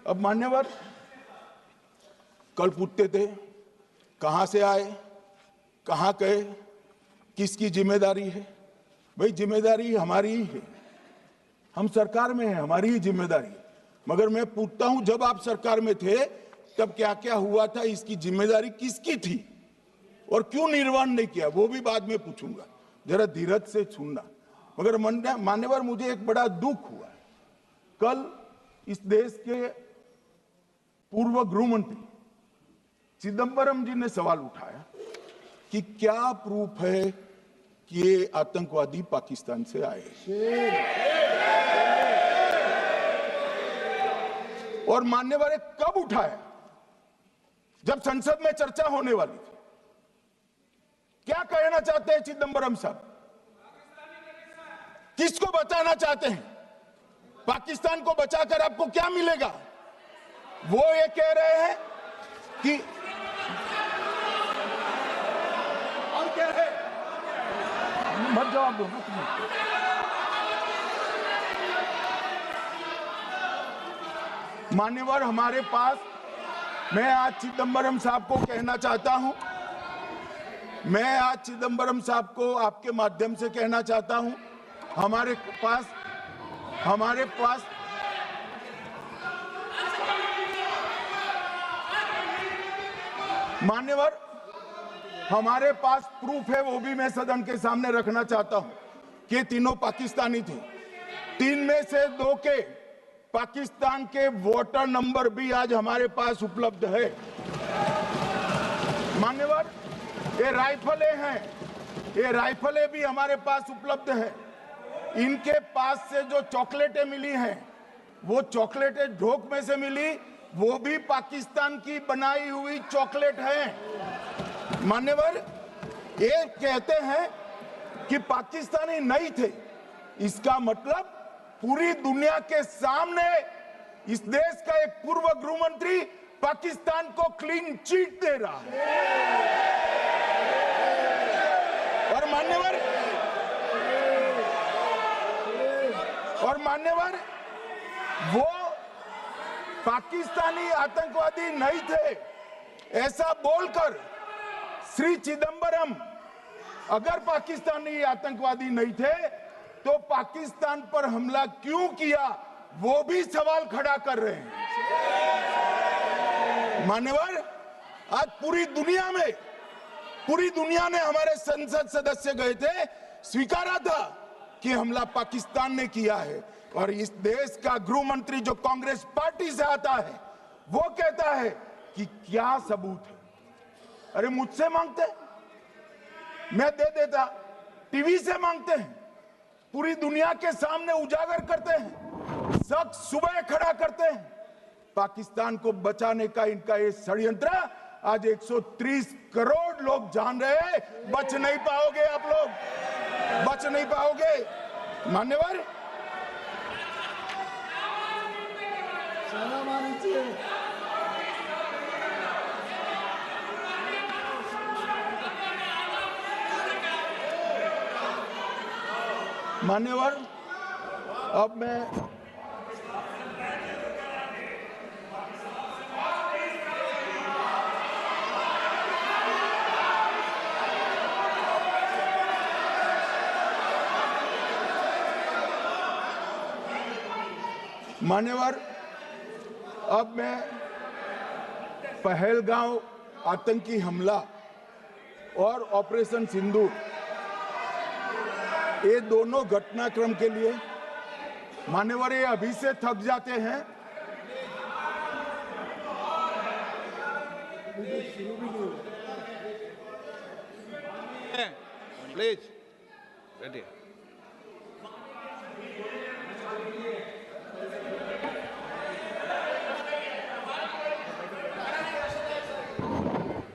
अब मान्यवर कल पूछते थे कहां से आए, कहां गए, किसकी जिम्मेदारी है। भाई जिम्मेदारी हमारी ही है, हम सरकार में हैं, हमारी ही जिम्मेदारी है। मगर मैं पूछता हूं जब आप सरकार में थे तब क्या क्या हुआ था, इसकी जिम्मेदारी किसकी थी और क्यों निर्वहन नहीं किया, वो भी बाद में पूछूंगा, जरा धीरज से सुनना। मगर मान्यवर मुझे एक बड़ा दुख हुआ। कल इस देश के पूर्व गृह मंत्री चिदंबरम जी ने सवाल उठाया कि क्या प्रूफ है कि ये आतंकवादी पाकिस्तान से आए, और मान्यवर कब उठाया, जब संसद में चर्चा होने वाली थी। क्या कहना चाहते हैं चिदंबरम साहब, किसको बचाना चाहते हैं, पाकिस्तान को बचाकर आपको क्या मिलेगा। वो ये कह रहे हैं कि और क्या है, मत जवाब दो। मान्यवर हमारे पास, मैं आज चिदंबरम साहब को कहना चाहता हूं, मैं आज चिदंबरम साहब को आपके माध्यम से कहना चाहता हूं, हमारे पास मान्यवर हमारे पास प्रूफ है, वो भी मैं सदन के सामने रखना चाहता हूं कि तीनों पाकिस्तानी थे। 3 में से 2 के पाकिस्तान के वोटर नंबर भी आज हमारे पास उपलब्ध है। मान्यवर ये राइफलें हैं, ये राइफलें भी हमारे पास उपलब्ध है। इनके पास से जो चॉकलेटें मिली हैं, वो चॉकलेटें ढोक में से मिली, वो भी पाकिस्तान की बनाई हुई चॉकलेट है। मान्यवर ये कहते हैं कि पाकिस्तानी नहीं थे, इसका मतलब पूरी दुनिया के सामने इस देश का एक पूर्व गृह मंत्री पाकिस्तान को क्लीन चिट दे रहा है। और मान्यवर वो पाकिस्तानी आतंकवादी नहीं थे ऐसा बोलकर श्री चिदंबरम अगर पाकिस्तानी आतंकवादी नहीं थे तो पाकिस्तान पर हमला क्यों किया, वो भी सवाल खड़ा कर रहे हैं। मान्यवर आज पूरी दुनिया ने हमारे संसद सदस्य गए थे, स्वीकारा था कि हमला पाकिस्तान ने किया है। और इस देश का गृह मंत्री जो कांग्रेस पार्टी से आता है वो कहता है कि क्या सबूत है। अरे मुझसे मांगते, मैं दे देता, टीवी से मांगते हैं, पूरी दुनिया के सामने उजागर करते हैं, शक सुबह खड़ा करते हैं। पाकिस्तान को बचाने का इनका ये षड्यंत्र आज 130 करोड़ लोग जान रहे हैं। बच नहीं पाओगे आप लोग, बच नहीं पाओगे। मान्यवर मान्यवर अब मैं पहलगांव आतंकी हमला और ऑपरेशन सिंदूर, ये दोनों घटनाक्रम के लिए मान्यवर ये अभी से थक जाते हैं। Please ready.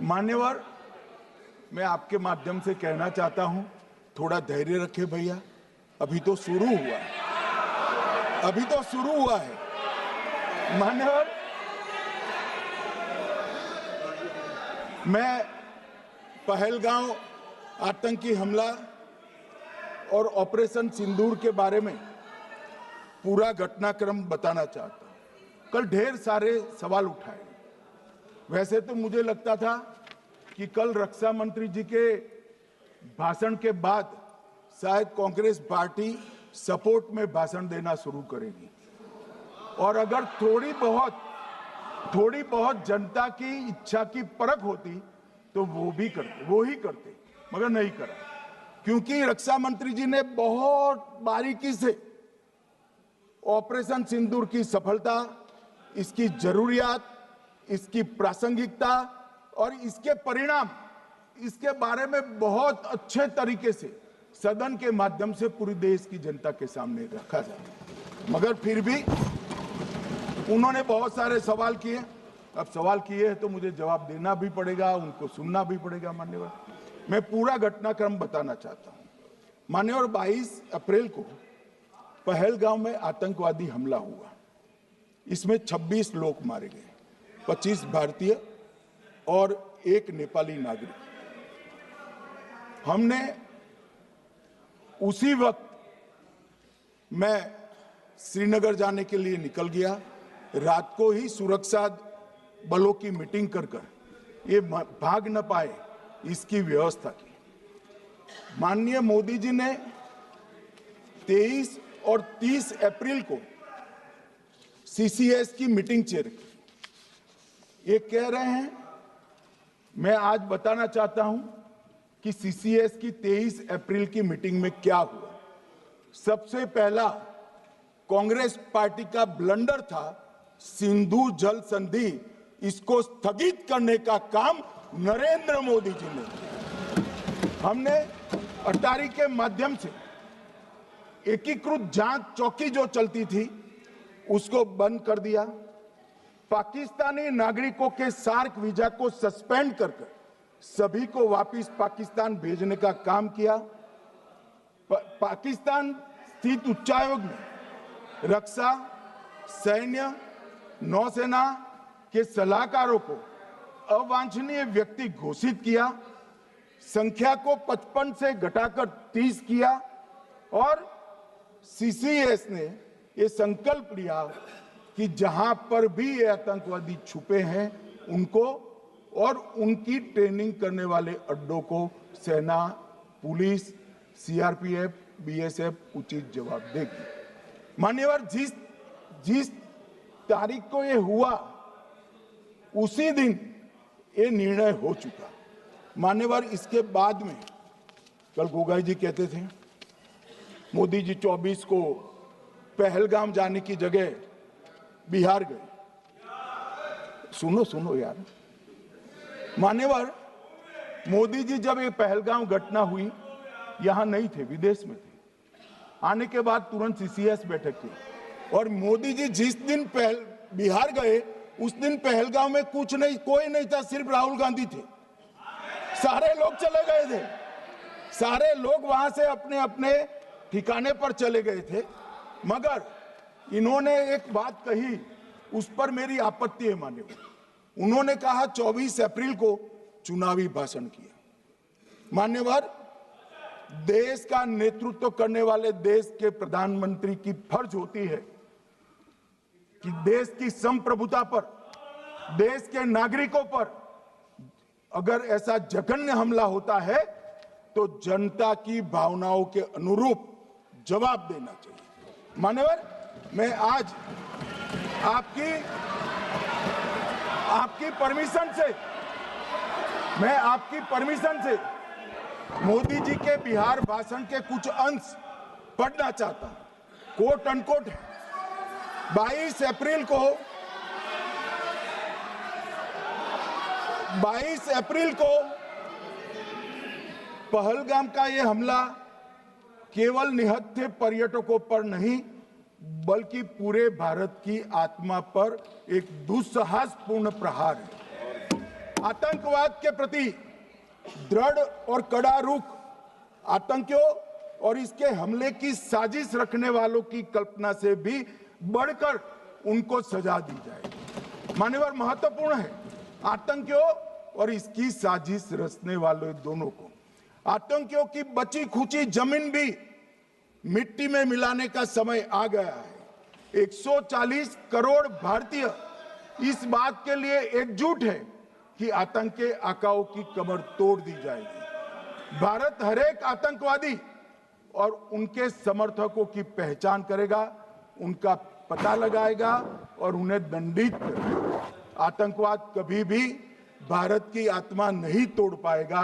मान्यवर मैं आपके माध्यम से कहना चाहता हूं, थोड़ा धैर्य रखे भैया, अभी तो शुरू हुआ है, अभी तो शुरू हुआ है। मान्यवर मैं पहलगांव आतंकी हमला और ऑपरेशन सिंदूर के बारे में पूरा घटनाक्रम बताना चाहता हूं। कल ढेर सारे सवाल उठाए। वैसे तो मुझे लगता था कि कल रक्षा मंत्री जी के भाषण के बाद शायद कांग्रेस पार्टी सपोर्ट में भाषण देना शुरू करेगी और अगर थोड़ी बहुत जनता की इच्छा की परख होती तो वो ही करते, मगर नहीं करा, क्योंकि रक्षा मंत्री जी ने बहुत बारीकी से ऑपरेशन सिंदूर की सफलता, इसकी जरूरियात, इसकी प्रासंगिकता और इसके परिणाम, इसके बारे में बहुत अच्छे तरीके से सदन के माध्यम से पूरी देश की जनता के सामने रखा जाए। मगर फिर भी उन्होंने बहुत सारे सवाल किए। अब सवाल किए हैं तो मुझे जवाब देना भी पड़ेगा, उनको सुनना भी पड़ेगा। मान्यवर, मैं पूरा घटनाक्रम बताना चाहता हूं। मान्यवर, 22 अप्रैल को पहलगांव में आतंकवादी हमला हुआ। इसमें 26 लोग मारे गए, 25 भारतीय और 1 नेपाली नागरिक। हमने उसी वक्त मैं श्रीनगर जाने के लिए निकल गया। रात को ही सुरक्षा बलों की मीटिंग कर ये भाग न पाए इसकी व्यवस्था की। माननीय मोदी जी ने 23 और 30 अप्रैल को सीसीएस की मीटिंग चेयर की। ये कह रहे हैं, मैं आज बताना चाहता हूं कि सीसीएस की 23 अप्रैल की मीटिंग में क्या हुआ। सबसे पहला कांग्रेस पार्टी का ब्लंडर था सिंधु जल संधि, इसको स्थगित करने का काम नरेंद्र मोदी जी ने किया। हमने अटारी के माध्यम से एकीकृत जांच चौकी जो चलती थी उसको बंद कर दिया। पाकिस्तानी नागरिकों के सार्क वीजा को सस्पेंड कर सभी को वापस पाकिस्तान भेजने का काम किया। पाकिस्तान स्थित उच्चायोग ने रक्षा, सैन्य, नौसेना के सलाहकारों को अवांछनीय व्यक्ति घोषित किया, संख्या को 55 से घटाकर 30 किया और सीसीएस ने ये संकल्प लिया कि जहां पर भी ये आतंकवादी छुपे हैं उनको और उनकी ट्रेनिंग करने वाले अड्डों को सेना, पुलिस, सीआरपीएफ, बीएसएफ उचित जवाब देगी। मान्यवर, जिस तारीख को ये हुआ उसी दिन ये निर्णय हो चुका। मान्यवर, इसके बाद में कल गोगाई जी कहते थे मोदी जी 24 को पहलगाम जाने की जगह बिहार गए। सुनो यार। मान्यवर, मोदी जी जब ये पहलगाम घटना हुई यहां नहीं थे, विदेश में थे। आने के बाद तुरंत सीसीएस बैठक की और मोदी जी जिस दिन बिहार गए उस दिन पहलगाम में कोई नहीं था, सिर्फ राहुल गांधी थे। सारे लोग चले गए थे, सारे लोग वहां से अपने अपने ठिकाने पर चले गए थे। मगर इन्होंने एक बात कही, उस पर मेरी आपत्ति है। मान्यवर, उन्होंने कहा 24 अप्रैल को चुनावी भाषण किया। मान्यवर, देश का नेतृत्व करने वाले देश के प्रधानमंत्री की फर्ज होती है कि देश की संप्रभुता पर, देश के नागरिकों पर अगर ऐसा जघन्य हमला होता है तो जनता की भावनाओं के अनुरूप जवाब देना चाहिए। मान्यवर, मैं आज आपकी परमिशन से मोदी जी के बिहार भाषण के कुछ अंश पढ़ना चाहता हूं। कोट अनकोट है। 22 अप्रैल को पहलगाम का यह हमला केवल निहत्थे पर्यटकों पर नहीं बल्कि पूरे भारत की आत्मा पर एक दुस्साहसपूर्ण प्रहार है। आतंकवाद के प्रति दृढ़ और कड़ा रुख, आतंकियों और इसके हमले की साजिश रखने वालों की कल्पना से भी बढ़कर उनको सजा दी जाए। मान्यवर, महत्वपूर्ण है आतंकियों और इसकी साजिश रचने वाले दोनों को। आतंकियों की बची खुची जमीन भी मिट्टी में मिलाने का समय आ गया है। 140 करोड़ भारतीय इस बात के लिए एकजुट है कि आतंक के आकाओं की कमर तोड़ दी जाएगी। भारत हर एक आतंकवादी और उनके समर्थकों की पहचान करेगा, उनका पता लगाएगा और उन्हें दंडित करेगा। आतंकवाद कभी भी भारत की आत्मा नहीं तोड़ पाएगा।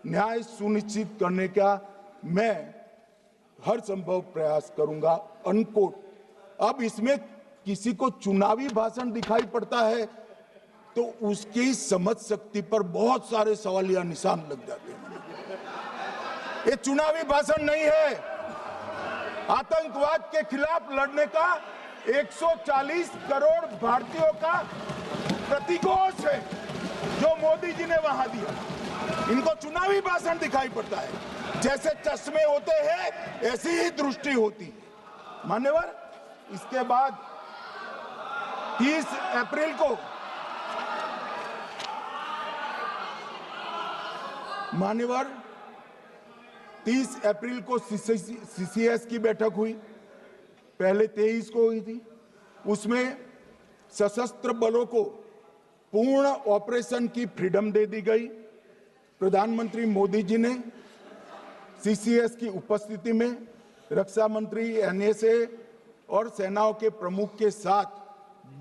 न्याय सुनिश्चित करने का मैं हर संभव प्रयास करूंगा। अनकोट। अब इसमें किसी को चुनावी भाषण दिखाई पड़ता है तो उसकी समझ शक्ति पर बहुत सारे सवालिया निशान लग जाते हैं। ये चुनावी भाषण नहीं है, आतंकवाद के खिलाफ लड़ने का 140 करोड़ भारतीयों का प्रतिघोष है जो मोदी जी ने वहां दिया। इनको चुनावी भाषण दिखाई पड़ता है। जैसे चश्मे होते हैं ऐसी ही दृष्टि होती है। मान्यवर, इसके बाद 30 अप्रैल को मान्यवर 30 अप्रैल को सीसीएस की बैठक हुई, पहले 23 को हुई थी। उसमें सशस्त्र बलों को पूर्ण ऑपरेशन की फ्रीडम दे दी गई। प्रधानमंत्री मोदी जी ने सीसीएस की उपस्थिति में रक्षा मंत्री, एनएसए और सेनाओं के प्रमुख के साथ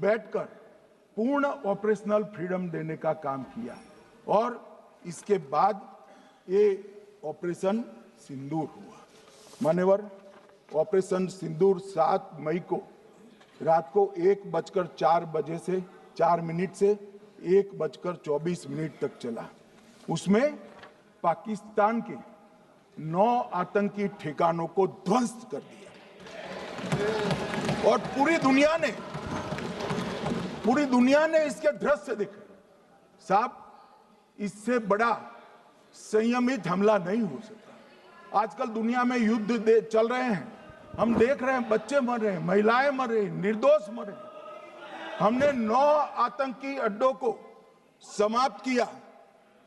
बैठकर पूर्ण ऑपरेशनल फ्रीडम देने का काम किया और इसके बाद ये ऑपरेशन सिंदूर हुआ। मान्यवर, ऑपरेशन सिंदूर 7 मई को रात को 1:04 से 4 मिनट से 1:24 तक चला। उसमें पाकिस्तान के 9 आतंकी ठिकानों को ध्वस्त कर दिया और पूरी दुनिया ने इसके दृश्य देखे। साहब, इससे बड़ा संयमित हमला नहीं हो सकता। आजकल दुनिया में युद्ध चल रहे हैं, हम देख रहे हैं, बच्चे मर रहे हैं, महिलाएं मर रही, निर्दोष मर रहे हैं। हमने 9 आतंकी अड्डों को समाप्त किया,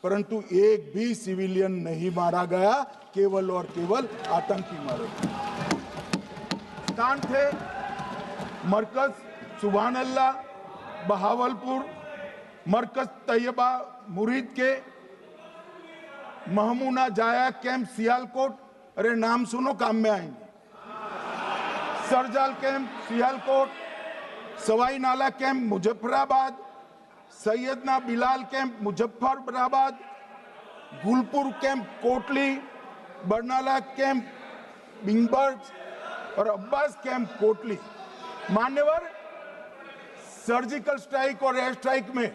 परंतु एक भी सिविलियन नहीं मारा गया, केवल और केवल आतंकी मारे गए। स्थान थे मरकज सुभान अल्लाह बहावलपुर, मरकज तैयबा मुरीद के, महमूना जाया कैंप सियालकोट, अरे नाम सुनो काम में आएंगे, सरजाल camp Sialkot, Sawai Nala camp Muzaffarabad, Syedna Bilal camp Muzaffarabad, Gulpur camp Kotli, Barnala camp बिंगबर्ग और अब्बास कैंप कोटली। मान्यवर, सर्जिकल स्ट्राइक और एयर स्ट्राइक में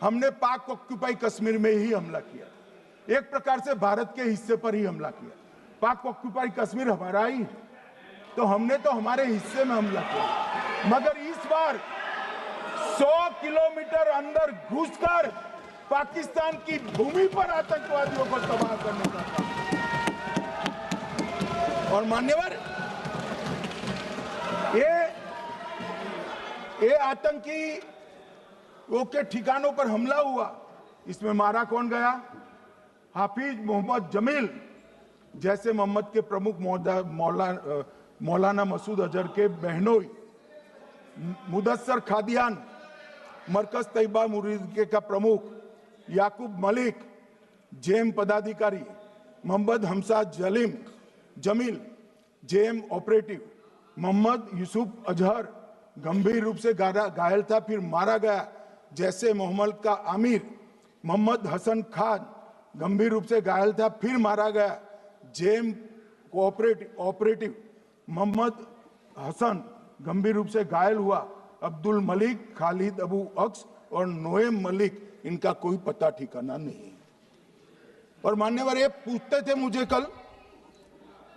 हमने पाक ऑक्यूपाई कश्मीर में ही हमला किया, एक प्रकार से भारत के हिस्से पर ही हमला किया। पाक ऑक्यूपाई कश्मीर हमारा ही है, तो हमने तो हमारे हिस्से में हमला किया। मगर इस बार 100 किलोमीटर अंदर घुसकर पाकिस्तान की भूमि पर आतंकवादियों को तबाह करने का काम। और मान्यवर, ये आतंकी वो के ठिकानों पर हमला हुआ, इसमें मारा कौन गया? हाफिज मोहम्मद जमील जैसे मोहम्मद के प्रमुख मौलाना मसूद अजहर के बहनोई, मुदस्सर खादियान मरकज तैयबा मुरीद का प्रमुख, याकूब मलिक जेएम पदाधिकारी, मोहम्मद हमसा जमील जेएम ऑपरेटिव, मोहम्मद यूसुफ अजहर गंभीर रूप से घायल था फिर मारा गया, जैसे मोहम्मद का आमिर, मोहम्मद हसन खान गंभीर रूप से घायल था फिर मारा गया, जेएम ऑपरेटिव मोहम्मद हसन गंभीर रूप से घायल हुआ, अब्दुल मलिक, खालिद अबू अक्स और नोएम मलिक, इनका कोई पता ठिकाना नहीं। और मान्यवर, ये पूछते थे मुझे कल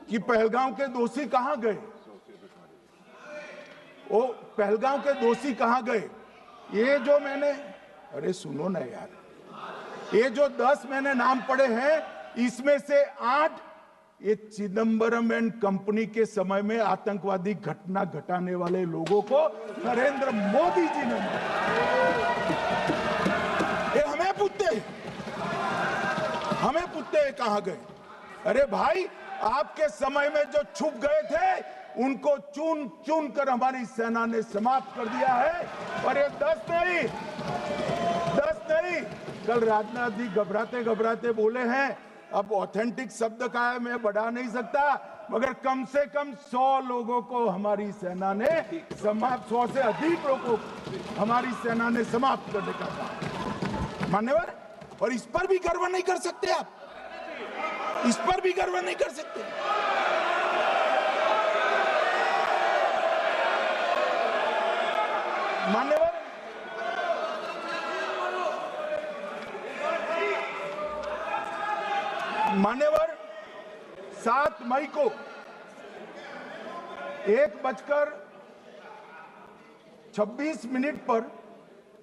कि पहलगांव के दोषी कहां गए, वो पहलगांव के दोषी कहां गए? ये जो मैंने, अरे सुनो ना यार, ये जो 10 मैंने नाम पढ़े हैं, इसमें से 8 ये चिदंबरम एंड कंपनी के समय में आतंकवादी घटना घटाने वाले लोगों को नरेंद्र मोदी जी ने मारा। ये हमें पूछते हैं कहां गए? अरे भाई, आपके समय में जो छुप गए थे उनको चुन चुन कर हमारी सेना ने समाप्त कर दिया है। और ये 10 नहीं, कल राजनाथ जी घबराते घबराते बोले हैं, अब ऑथेंटिक शब्द का है, मैं बढ़ा नहीं सकता, मगर कम से कम 100 लोगों को हमारी सेना ने समाप्त, 100 से अधिक लोगों को हमारी सेना ने समाप्त करने का कहा। मान्यवर, और इस पर भी गर्व नहीं कर सकते आप, इस पर भी गर्व नहीं कर सकते। मान्यवर, मान्यवर 7 मई को 1:26 पर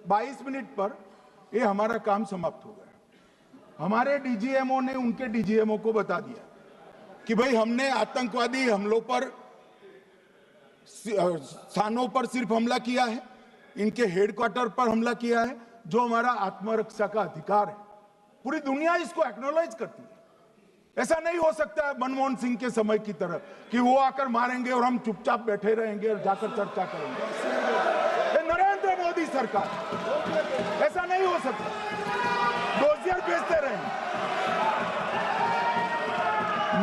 22 मिनट पर ये हमारा काम समाप्त हो गया। हमारे डीजीएमओ ने उनके डीजीएमओ को बता दिया कि भाई हमने आतंकवादी हमलों पर स्थानों पर सिर्फ हमला किया है, इनके हेडक्वार्टर पर हमला किया है, जो हमारा आत्मरक्षा का अधिकार है। पूरी दुनिया इसको एक्नॉलेज करती है। ऐसा नहीं हो सकता है मनमोहन सिंह के समय की तरह कि वो आकर मारेंगे और हम चुपचाप बैठे रहेंगे और जाकर चर्चा करेंगे। ये नरेंद्र मोदी सरकार, ऐसा नहीं हो सकता। डोजियर भेजते रहेंगे।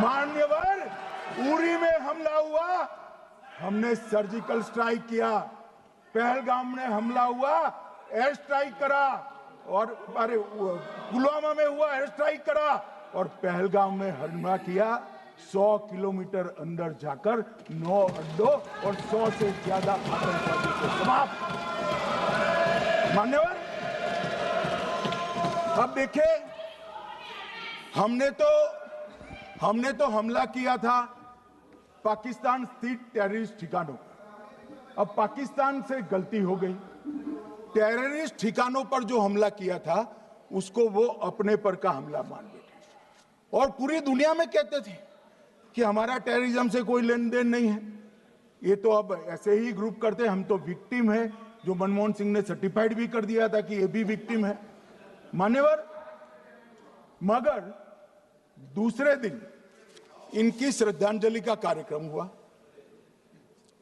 मान्यवर, उरी में हमला हुआ, हमने सर्जिकल स्ट्राइक किया। पहलगाम में हमला हुआ, एयर स्ट्राइक करा, और अरे पुलवामा में हुआ, एयर स्ट्राइक करा, और पहलगाम में हमला किया। 100 किलोमीटर अंदर जाकर 9 अड्डों और 100 से ज्यादा आतंकवादी को समाप्त। मान्यवर, अब देखिए, हमने तो हमला किया था पाकिस्तान स्थित टेररिस्ट ठिकानों पर। अब पाकिस्तान से गलती हो गई, टेररिस्ट ठिकानों पर जो हमला किया था उसको वो अपने पर का हमला मान बैठे, और पूरी दुनिया में कहते थे कि हमारा टेररिज्म से कोई लेन देन नहीं है, ये तो अब ऐसे ही ग्रुप करते, हम तो विक्टिम है, जो मनमोहन सिंह ने सर्टिफाइड भी कर दिया था कि ये भी विक्टिम है। मान्यवर, मगर दूसरे दिन इनकी श्रद्धांजलि का कार्यक्रम हुआ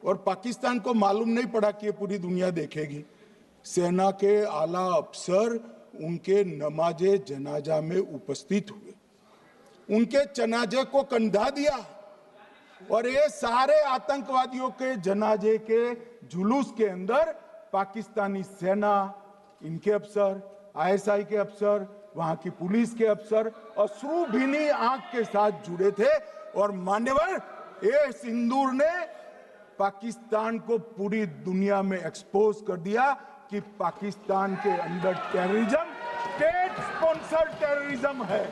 और पाकिस्तान को मालूम नहीं पड़ा कि ये पूरी दुनिया देखेगी। सेना के आला अफसर उनके नमाजे जनाजा में उपस्थित हुए, उनके जनाजे को कंधा दिया, और ये सारे आतंकवादियों के जनाजे के जुलूस के अंदर पाकिस्तानी सेना, इनके अफसर, आईएसआई के अफसर, वहां की पुलिस के अफसर अश्रुभीनी आंख के साथ जुड़े थे। और मान्यवर, ये सिंदूर ने पाकिस्तान को पूरी दुनिया में एक्सपोज कर दिया कि पाकिस्तान के अंदर टेररिज्म स्टेट स्पॉन्सर्ड टेररिज्म है।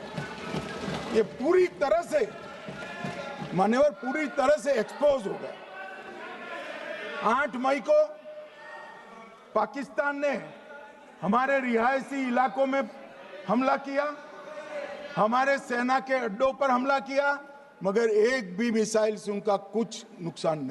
ये पूरी तरह से, मान्यवर, पूरी तरह से एक्सपोज हो गया। 8 मई को पाकिस्तान ने हमारे रिहायशी इलाकों में हमला किया, हमारे सेना के अड्डों पर हमला किया, मगर एक भी मिसाइल से उनका कुछ नुकसान नहीं।